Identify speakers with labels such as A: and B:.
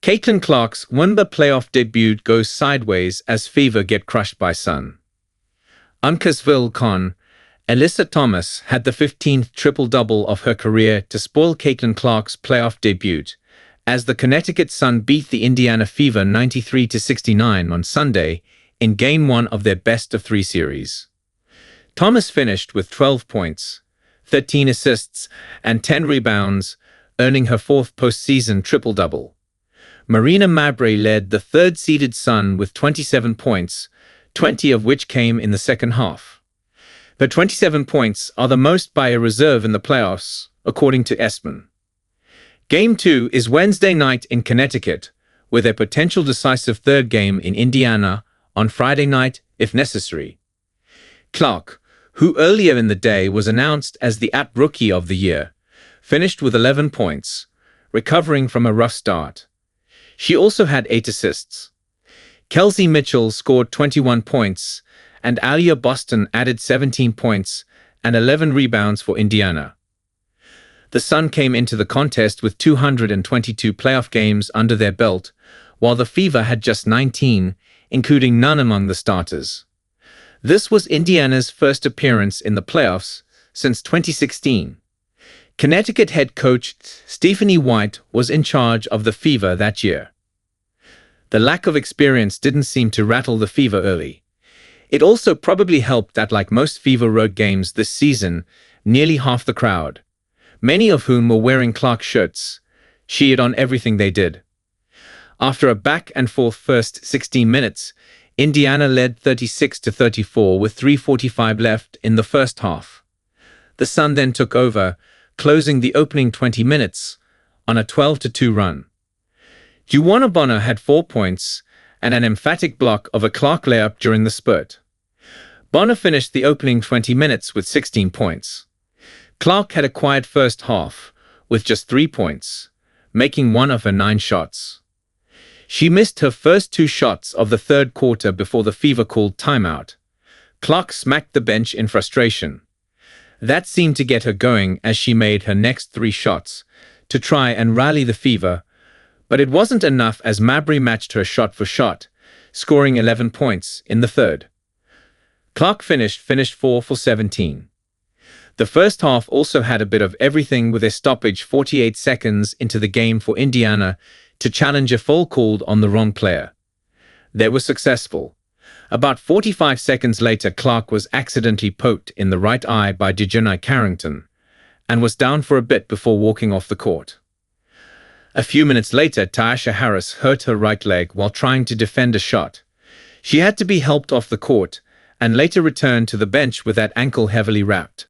A: Caitlin Clark's Wnba playoff debut goes sideways as Fever get crushed by Sun. Uncasville Con, Alyssa Thomas had the 15th triple-double of her career to spoil Caitlin Clark's playoff debut, as the Connecticut Sun beat the Indiana Fever 93-69 on Sunday in Game 1 of their best-of-3 series. Thomas finished with 12 points, 13 assists, and 10 rebounds, earning her fourth postseason triple-double. Marina Mabrey led the third-seeded Sun with 27 points, 20 of which came in the second half. Her 27 points are the most by a reserve in the playoffs, according to espn. Game 2 is Wednesday night in Connecticut, with a potential decisive third game in Indiana on Friday night if necessary. Clark, who earlier in the day was announced as the Rookie of the Year, finished with 11 points, recovering from a rough start. She also had 8 assists. Kelsey Mitchell scored 21 points, and Alyssa Boston added 17 points and 11 rebounds for Indiana. The Sun came into the contest with 222 playoff games under their belt, while the Fever had just 19, including none among the starters. This was Indiana's first appearance in the playoffs since 2016. Connecticut head coach Stephanie White was in charge of the Fever that year. The lack of experience didn't seem to rattle the Fever early. It also probably helped that, like most Fever road games this season, nearly half the crowd, many of whom were wearing Clark shirts, cheered on everything they did. After a back-and-forth first 16 minutes, Indiana led 36-34 with 3:45 left in the first half. The Sun then took over, closing the opening 20 minutes on a 12-2 run. Wnba had 4 points and an emphatic block of a Clark layup during the spurt. Bonner finished the opening 20 minutes with 16 points. Clark had a quiet first half with just 3 points, making 1 of her 9 shots. She missed her first 2 shots of the third quarter before the Fever called timeout. Clark smacked the bench in frustration. That seemed to get her going as she made her next 3 shots to try and rally the Fever, but it wasn't enough as Mabrey matched her shot for shot, scoring 11 points in the third. Clark finished 4 for 17. The first half also had a bit of everything, with a stoppage 48 seconds into the game for Indiana to challenge a foul called on the wrong player. They were successful. About 45 seconds later, Clark was accidentally poked in the right eye by Dejanai Carrington and was down for a bit before walking off the court. A few minutes later, Tyasha Harris hurt her right leg while trying to defend a shot. She had to be helped off the court and later returned to the bench with that ankle heavily wrapped.